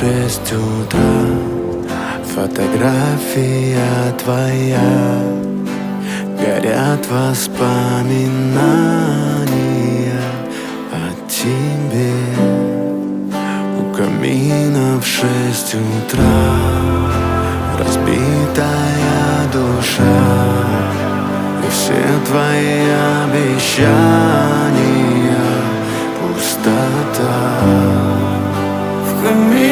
6 утра. Фотография твоя, горят воспоминания о тебе. У камина в 6 утра разбитая душа, и все твои обещания пустота. В камине